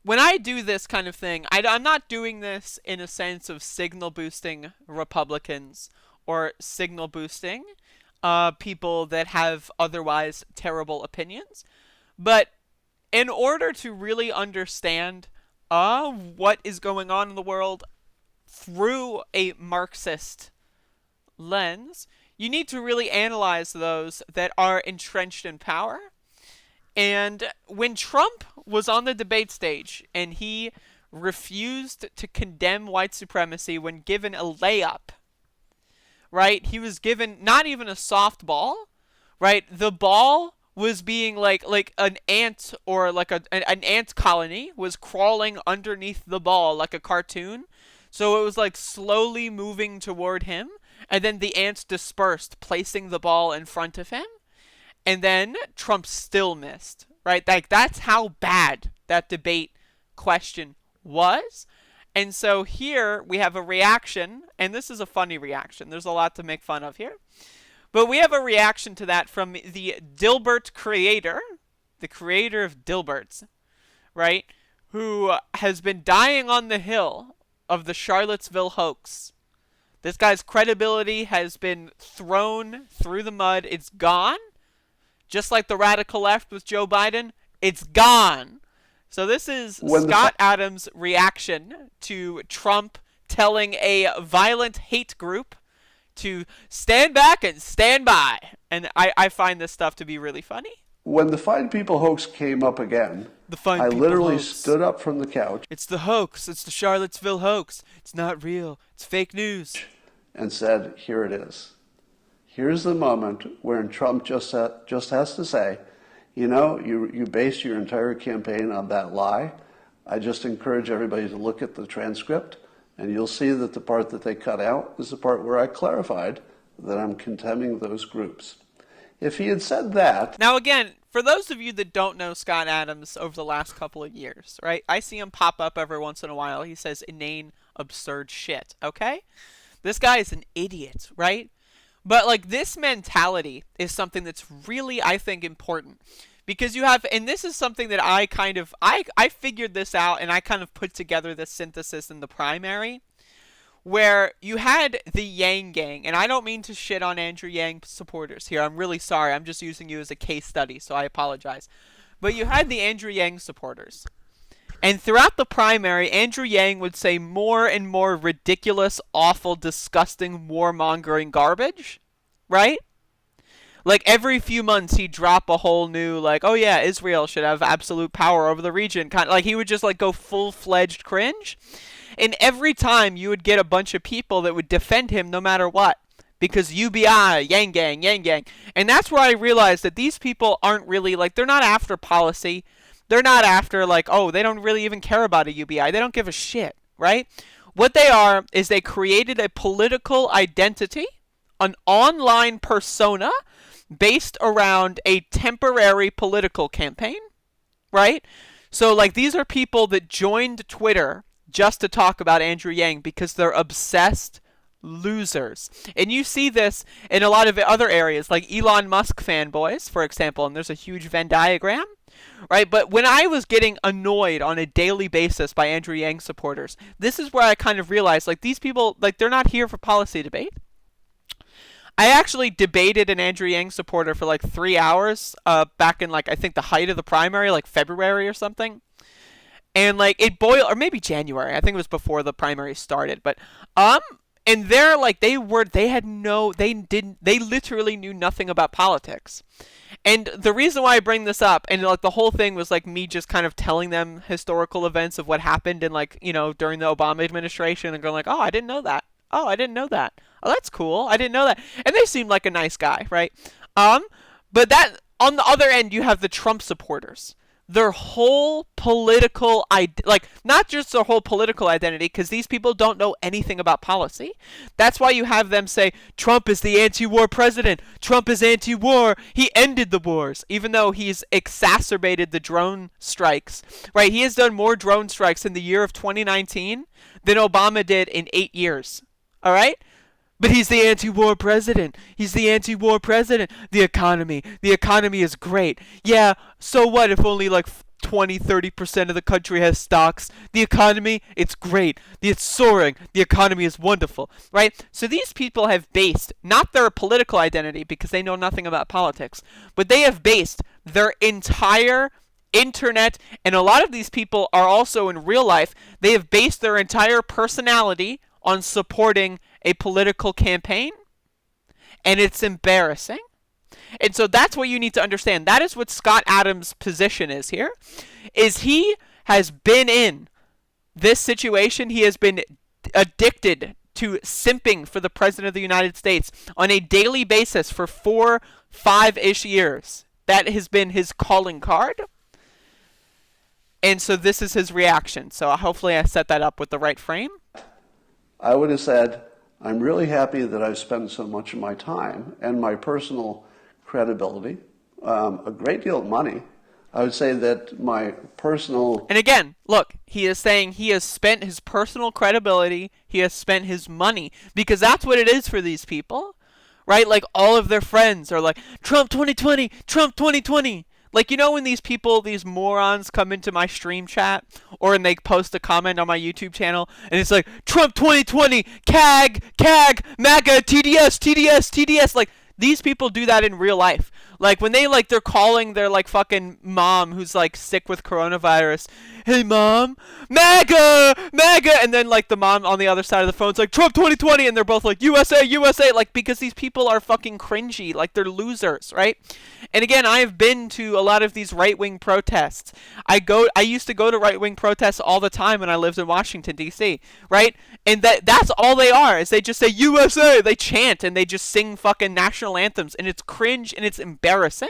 when I do this kind of thing, I'm not doing this in a sense of signal boosting Republicans or signal boosting people that have otherwise terrible opinions. But in order to really understand what is going on in the world through a Marxist lens, you need to really analyze those that are entrenched in power. And when Trump was on the debate stage and he refused to condemn white supremacy when given a layup, right? He was given not even a softball, right? The ball was being like an ant, or like an ant colony was crawling underneath the ball like a cartoon. So it was like slowly moving toward him, and then the ants dispersed, placing the ball in front of him. And then Trump still missed, right? Like, that's how bad that debate question was. And so here we have a reaction, and this is a funny reaction. There's a lot to make fun of here. But we have a reaction to that from the Dilbert creator, the creator of Dilbert, right? Who has been dying on the hill of the Charlottesville hoax. This guy's credibility has been thrown through the mud. It's gone. Just like the radical left with Joe Biden, it's gone. So this is Scott Adams' reaction to Trump telling a violent hate group to stand back and stand by. And I find this stuff to be really funny. When the Fine People hoax came up again, I literally stood up from the couch. It's the hoax. It's the Charlottesville hoax. It's not real. It's fake news. And said, here it is. Here's the moment where Trump just has to say, you know, you base your entire campaign on that lie. I just encourage everybody to look at the transcript, and you'll see that the part that they cut out is the part where I clarified that I'm condemning those groups. If he had said that... Now again, for those of you that don't know Scott Adams over the last couple of years, right? I see him pop up every once in a while. He says inane, absurd shit, okay? This guy is an idiot, right? But, like, this mentality is something that's really, I think, important. Because you have, and this is something that I figured this out, and I kind of put together this synthesis in the primary, where you had the Yang gang, and I don't mean to shit on Andrew Yang supporters here. I'm really sorry. I'm just using you as a case study, so I apologize. But you had the Andrew Yang supporters. And throughout the primary, Andrew Yang would say more and more ridiculous, awful, disgusting, warmongering garbage, right? Like, every few months, he'd drop a whole new, like, oh yeah, Israel should have absolute power over the region. Kind of, like, he would just, like, go full-fledged cringe. And every time, you would get a bunch of people that would defend him no matter what. Because UBI, Yang gang, Yang gang. And that's where I realized that these people aren't really, like, they're not after policy. They're not after, like, oh, they don't really even care about a UBI. They don't give a shit, right? What they are is they created a political identity, an online persona, based around a temporary political campaign, right? So, like, these are people that joined Twitter just to talk about Andrew Yang because they're obsessed losers. And you see this in a lot of other areas, like Elon Musk fanboys, for example, and there's a huge Venn diagram, right? But when I was getting annoyed on a daily basis by Andrew Yang supporters, this is where I kind of realized, like, these people, like, they're not here for policy debate. I actually debated an Andrew Yang supporter for like 3 hours back in, like, I think the height of the primary, like February or something. And, like, it boiled, or maybe January. I think it was before the primary started. But and they're like, they literally knew nothing about politics. And the reason why I bring this up, and, like, the whole thing was, like, me just kind of telling them historical events of what happened in, like, you know, during the Obama administration, and going like, oh, I didn't know that. Oh, I didn't know that. Oh, that's cool. I didn't know that. And they seemed like a nice guy, right? But that, on the other end, you have the Trump supporters. Their whole political, like, not just their whole political identity, because these people don't know anything about policy. That's why you have them say, Trump is the anti-war president. Trump is anti-war. He ended the wars, even though he's exacerbated the drone strikes, right? He has done more drone strikes in the year of 2019 than Obama did in 8 years, all right? But he's the anti-war president. He's the anti-war president. The economy is great. Yeah, so what if only like 20-30% of the country has stocks. The economy, it's great. It's soaring. The economy is wonderful, right? So these people have based not their political identity, because they know nothing about politics, but they have based their entire internet, and a lot of these people are also in real life, they have based their entire personality on supporting a political campaign, and it's embarrassing. And so that's what you need to understand. That is what Scott Adams' position is here, is he has been in this situation. He has been addicted to simping for the President of the United States on a daily basis for 4-5-ish years. That has been his calling card. And so this is his reaction. So hopefully I set that up with the right frame. I would have said, I'm really happy that I've spent so much of my time and my personal credibility, a great deal of money. I would say that my personal... And again, look, he is saying he has spent his personal credibility, he has spent his money, because that's what it is for these people, right? Like, all of their friends are like, Trump 2020, Trump 2020. Like, you know when these people, these morons come into my stream chat, or when they post a comment on my YouTube channel, and it's like, Trump 2020, CAG, MAGA, TDS, TDS, TDS, like, these people do that in real life. Like, when they, like, they're calling their, like, fucking mom who's, like, sick with coronavirus, hey, mom, MAGA, MAGA, and then, like, the mom on the other side of the phone's like, Trump 2020, and they're both like, USA, USA, like, because these people are fucking cringy, like, they're losers, right? And again, I have been to a lot of these right-wing protests. I used to go to right-wing protests all the time when I lived in Washington, D.C., right? And that's all they are, is they just say, USA, they chant, and they just sing fucking national anthems, and it's cringe, and it's embarrassing.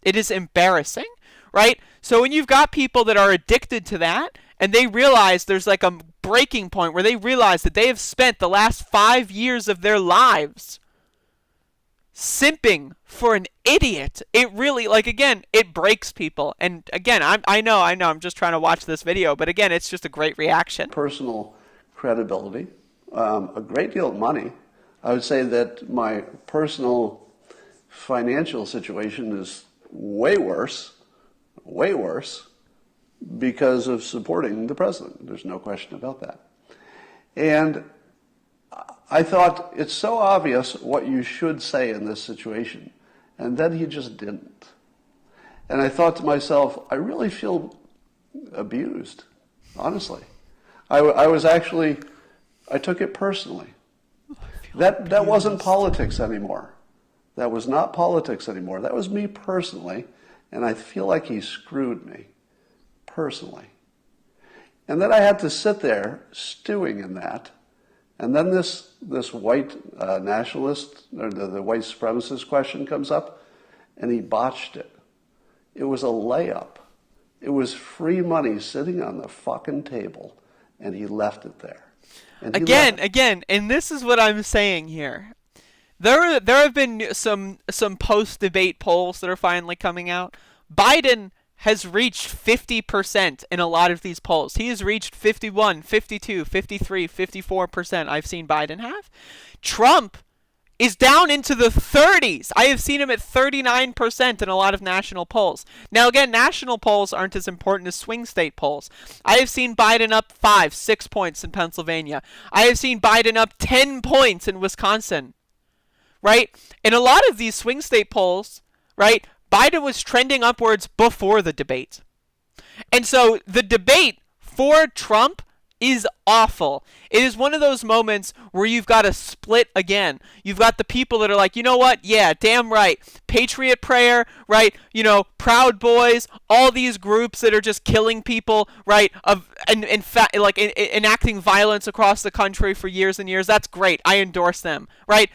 It is embarrassing, right? So when you've got people that are addicted to that, and they realize there's like a breaking point where they realize that they have spent the last 5 years of their lives simping for an idiot, it really, like, again, it breaks people. And again, I know, I'm just trying to watch this video, but again, it's just a great reaction. Personal credibility, a great deal of money. I would say that my personal financial situation is way worse, because of supporting the president. There's no question about that. And I thought, it's so obvious what you should say in this situation. And then he just didn't. And I thought to myself, I really feel abused, honestly. I was actually, I took it personally. That wasn't politics anymore. That was not politics anymore. That was me personally. And I feel like he screwed me personally. And then I had to sit there stewing in that. And then this white nationalist, or the white supremacist question comes up, and he botched it. It was a layup. It was free money sitting on the fucking table, and he left it there. And Again, and this is what I'm saying here. There have been some post-debate polls that are finally coming out. Biden has reached 50% in a lot of these polls. He has reached 51, 52, 53, 54%. I've seen Biden have. Trump is down into the 30s. I have seen him at 39% in a lot of national polls. Now, again, national polls aren't as important as swing state polls. I have seen Biden up 5-6 points in Pennsylvania. I have seen Biden up 10 points in Wisconsin. Right? In a lot of these swing state polls, right, Biden was trending upwards before the debate. And so the debate for Trump is awful. It is one of those moments where you've got a split again. You've got the people that are like, you know what? Yeah, damn right. Patriot Prayer, right? You know, Proud Boys, all these groups that are just killing people, right? Enacting violence across the country for years and years. That's great. I endorse them, right?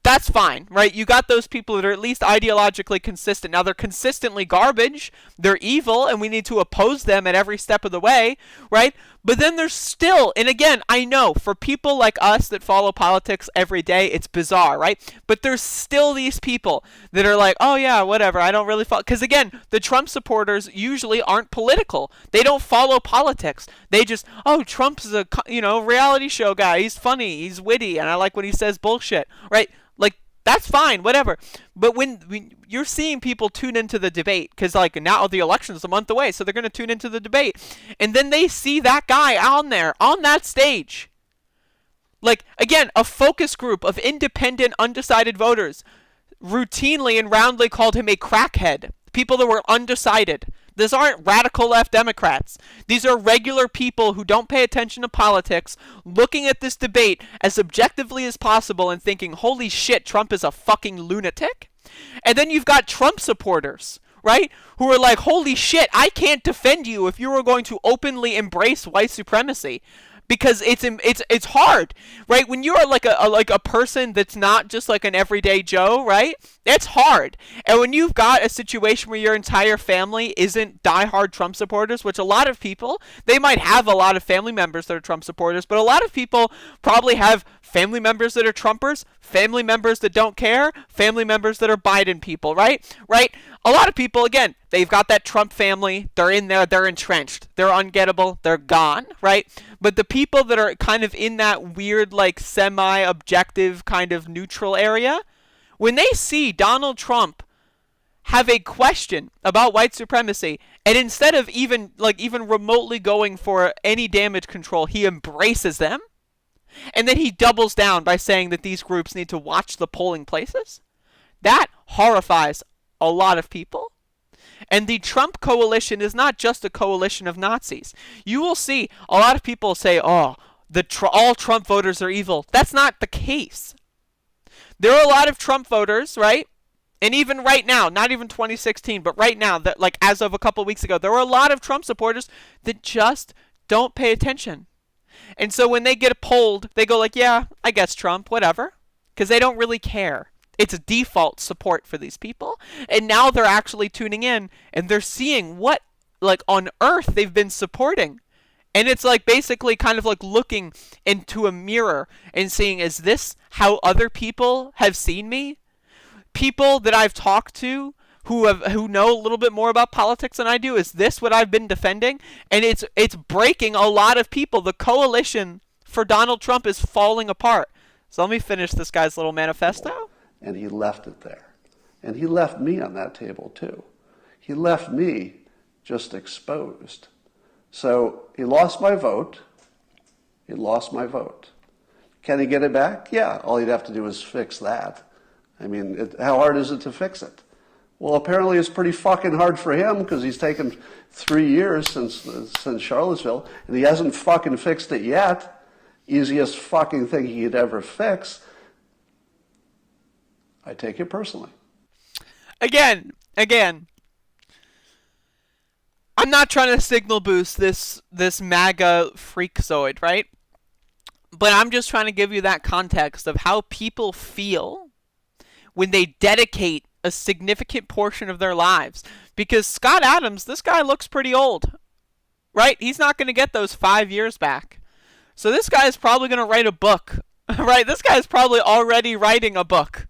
That's fine, right? You got those people that are at least ideologically consistent. Now, they're consistently garbage, they're evil, and we need to oppose them at every step of the way, right? But then there's still, and again, I know, for people like us that follow politics every day, it's bizarre, right? But there's still these people that are like, oh yeah, whatever, I don't really follow. Because again, the Trump supporters usually aren't political. They don't follow politics. They just, oh, Trump's a, reality show guy. He's funny, he's witty, and I like when he says bullshit, right? Like, That's fine, whatever. But when you're seeing people tune into the debate, because like now the election's a month away, so they're going to tune into the debate, and then they see that guy on there, on that stage. Like, again, a focus group of independent, undecided voters routinely and roundly called him a crackhead. People that were undecided. These aren't radical left Democrats. These are regular people who don't pay attention to politics, looking at this debate as objectively as possible and thinking, holy shit, Trump is a fucking lunatic. And then you've got Trump supporters, right, who are like, holy shit, I can't defend you if you were going to openly embrace white supremacy. Because it's hard, right? When you're like a person that's not just like an everyday Joe, right? It's hard. And when you've got a situation where your entire family isn't diehard Trump supporters, which a lot of people, they might have a lot of family members that are Trump supporters, but a lot of people probably have family members that are Trumpers, family members that don't care, family members that are Biden people, right? Right? A lot of people, again, they've got that Trump family, they're in there, they're entrenched, they're ungettable, they're gone, right? But the people that are kind of in that weird, like, semi-objective kind of neutral area, when they see Donald Trump have a question about white supremacy, and instead of even remotely going for any damage control, he embraces them, and then he doubles down by saying that these groups need to watch the polling places, that horrifies a lot of people. And the Trump coalition is not just a coalition of Nazis. You will see a lot of people say, oh, all Trump voters are evil. That's not the case. There are a lot of Trump voters, right? And even right now, not even 2016, but right now, that like as of a couple of weeks ago, there were a lot of Trump supporters that just don't pay attention. And so when they get polled, they go like, yeah, I guess Trump, whatever. Because they don't really care. It's a default support for these people. And now they're actually tuning in and they're seeing what, like, on earth they've been supporting. And it's like basically kind of like looking into a mirror and seeing, is this how other people have seen me? People that I've talked to who know a little bit more about politics than I do, is this what I've been defending? And it's breaking a lot of people. The coalition for Donald Trump is falling apart. So let me finish this guy's little manifesto. And he left it there. And he left me on that table too. He left me just exposed. So he lost my vote. He lost my vote. Can he get it back? Yeah, all he'd have to do is fix that. I mean, how hard is it to fix it? Well, apparently it's pretty fucking hard for him because he's taken 3 years since Charlottesville and he hasn't fucking fixed it yet. Easiest fucking thing he could ever fix. I take it personally. Again, I'm not trying to signal boost this MAGA freakazoid, right? But I'm just trying to give you that context of how people feel when they dedicate a significant portion of their lives. Because Scott Adams, this guy looks pretty old, right? He's not going to get those 5 years back. So this guy is probably going to write a book, right? This guy is probably already writing a book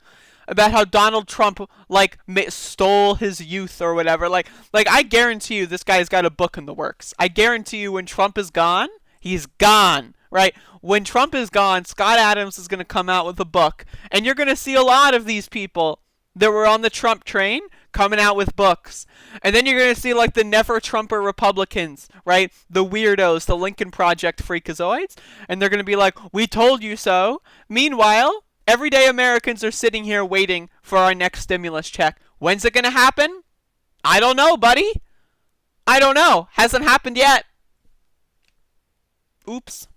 about how Donald Trump, like, stole his youth or whatever. Like I guarantee you this guy's got a book in the works. I guarantee you when Trump is gone, he's gone, right? When Trump is gone, Scott Adams is going to come out with a book. And you're going to see a lot of these people that were on the Trump train coming out with books. And then you're going to see, like, the never-Trumper Republicans, right? The weirdos, the Lincoln Project freakazoids. And they're going to be like, we told you so. Meanwhile, everyday Americans are sitting here waiting for our next stimulus check. When's it going to happen? I don't know, buddy. I don't know. Hasn't happened yet. Oops.